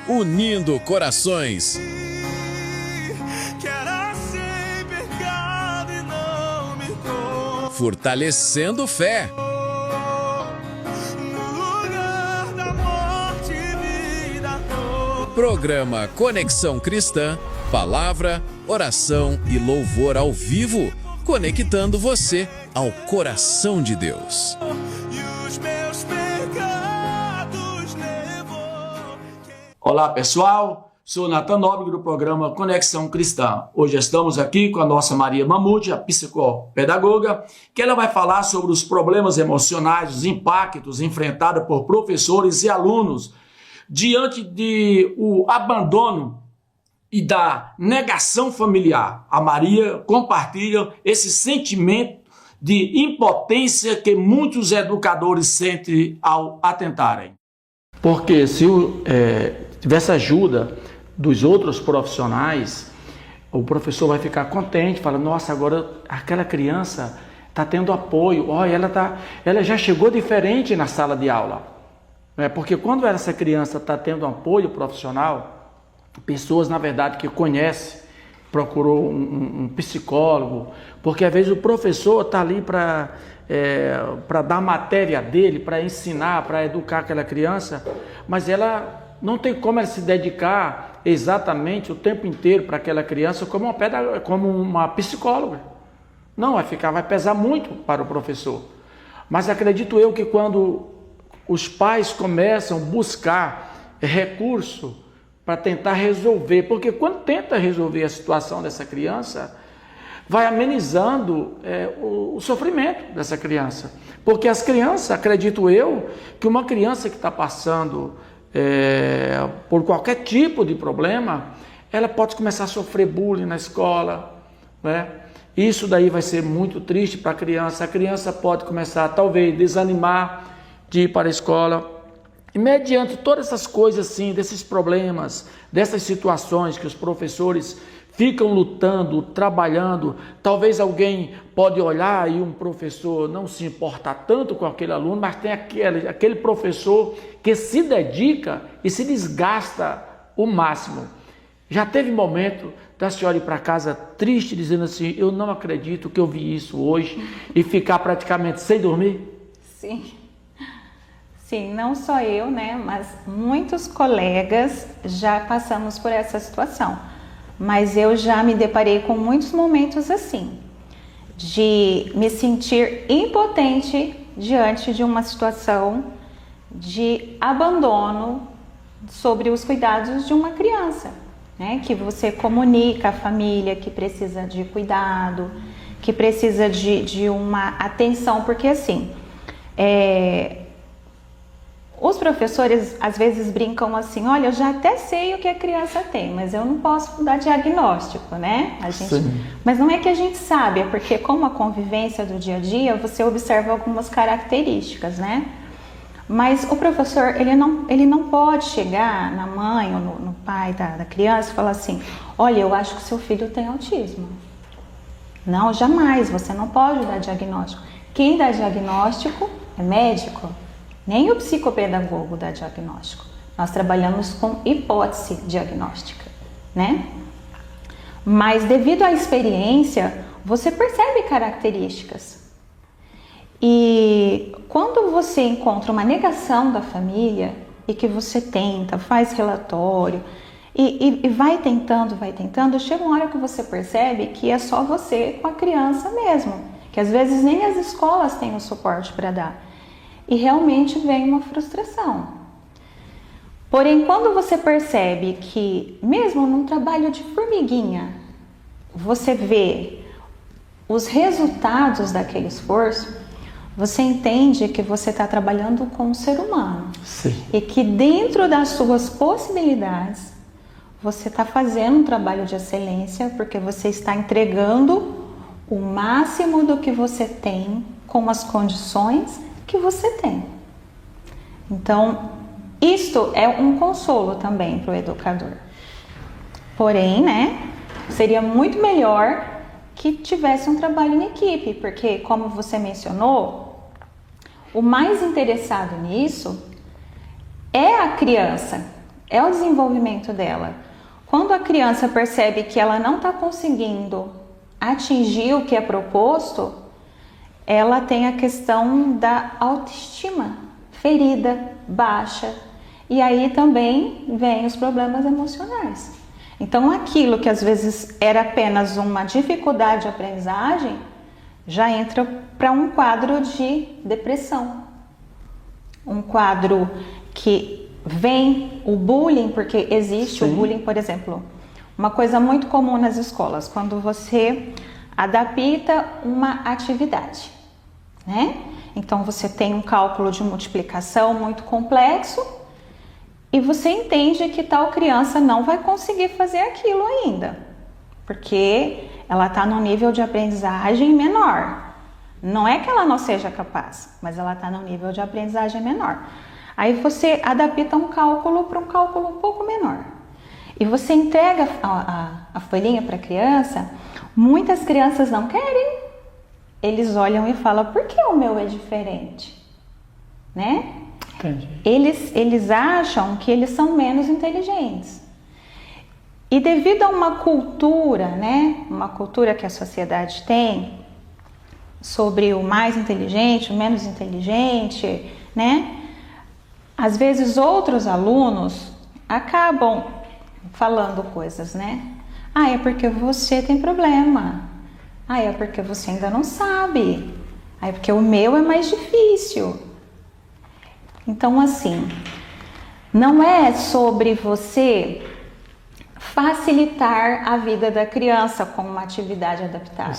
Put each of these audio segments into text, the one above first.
unindo corações. Fortalecendo fé. Programa Conexão Cristã, palavra, oração e louvor ao vivo, conectando você ao coração de Deus. Olá pessoal, sou Nathan Nóbrega do programa Conexão Cristã. Hoje estamos aqui com a nossa Maria Mamute, a psicopedagoga, que ela vai falar sobre os problemas emocionais, os impactos enfrentados por professores e alunos diante de o abandono e da negação familiar. A Maria compartilha esse sentimento de impotência que muitos educadores sentem ao atentarem. Porque se tivesse ajuda dos outros profissionais, o professor vai ficar contente, fala, nossa, agora aquela criança está tendo apoio, ela já chegou diferente na sala de aula. Porque quando essa criança está tendo um apoio profissional, pessoas, na verdade, que conhecem, procurou um psicólogo, porque às vezes o professor está ali para dar a matéria dele, para ensinar, para educar aquela criança, mas ela não tem como ela se dedicar exatamente o tempo inteiro para aquela criança como uma psicóloga. Não, vai pesar muito para o professor. Mas acredito eu que quando os pais começam a buscar recurso para tentar resolver, porque quando tenta resolver a situação dessa criança, vai amenizando o sofrimento dessa criança. Porque as crianças, acredito eu, que uma criança que está passando por qualquer tipo de problema, ela pode começar a sofrer bullying na escola, né? Isso daí vai ser muito triste para a criança pode começar, talvez, desanimar de ir para a escola. E mediante todas essas coisas assim, desses problemas, dessas situações que os professores ficam lutando, trabalhando, talvez alguém pode olhar e um professor não se importa tanto com aquele aluno, mas tem aquele professor que se dedica e se desgasta o máximo. Já teve momento da senhora ir para casa triste, dizendo assim, eu não acredito que eu vi isso hoje, e ficar praticamente sem dormir? Sim, não só eu, né, mas muitos colegas já passamos por essa situação. Mas eu já me deparei com muitos momentos assim, de me sentir impotente diante de uma situação de abandono sobre os cuidados de uma criança, né, que você comunica à família que precisa de cuidado, que precisa de uma atenção, porque assim, os professores às vezes brincam assim, olha, eu já até sei o que a criança tem, mas eu não posso dar diagnóstico, né? Mas não é que a gente sabe, é porque como a convivência do dia a dia, você observa algumas características, né? Mas o professor, ele não pode chegar na mãe ou no pai da criança e falar assim, olha, eu acho que seu filho tem autismo. Não, jamais, você não pode dar diagnóstico. Quem dá diagnóstico é médico. Nem o psicopedagogo dá diagnóstico. Nós trabalhamos com hipótese diagnóstica, né? Mas devido à experiência, você percebe características. E quando você encontra uma negação da família e que você tenta, faz relatório e vai tentando, chega uma hora que você percebe que é só você com a criança mesmo, que às vezes nem as escolas têm o suporte para dar. E realmente vem uma frustração. Porém, quando você percebe que, mesmo num trabalho de formiguinha, você vê os resultados daquele esforço, você entende que você está trabalhando com um ser humano. Sim. E que dentro das suas possibilidades, você está fazendo um trabalho de excelência, porque você está entregando o máximo do que você tem com as condições que você tem. Então, isto é um consolo também para o educador. Porém, né, seria muito melhor que tivesse um trabalho em equipe, porque, como você mencionou, o mais interessado nisso é a criança, é o desenvolvimento dela. Quando a criança percebe que ela não está conseguindo atingir o que é proposto, ela tem a questão da autoestima ferida, baixa, e aí também vem os problemas emocionais. Então aquilo que às vezes era apenas uma dificuldade de aprendizagem, já entra para um quadro de depressão. Um quadro que vem o bullying, porque existe o bullying, por exemplo, uma coisa muito comum nas escolas, quando você adapta uma atividade, né? Então você tem um cálculo de multiplicação muito complexo e você entende que tal criança não vai conseguir fazer aquilo ainda, porque ela está num nível de aprendizagem menor. Não é que ela não seja capaz, mas ela está num nível de aprendizagem menor. Aí você adapta um cálculo para um cálculo um pouco menor. E você entrega a folhinha para a criança, muitas crianças não querem. Eles olham e falam, por que o meu é diferente? Né? Entendi. Eles acham que eles são menos inteligentes. E devido a uma cultura, né? Uma cultura que a sociedade tem sobre o mais inteligente, o menos inteligente, né? Às vezes outros alunos acabam falando coisas, né? Ah, é porque você tem problema. Ah, é porque você ainda não sabe. Ah, é porque o meu é mais difícil. Então, assim, não é sobre você facilitar a vida da criança com uma atividade adaptada.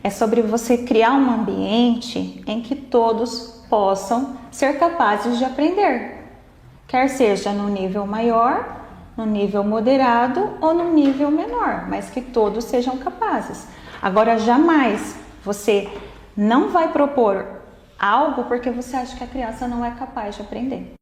É sobre você criar um ambiente em que todos possam ser capazes de aprender. Quer seja no nível maior, no nível moderado ou no nível menor, mas que todos sejam capazes. Agora, jamais você não vai propor algo porque você acha que a criança não é capaz de aprender.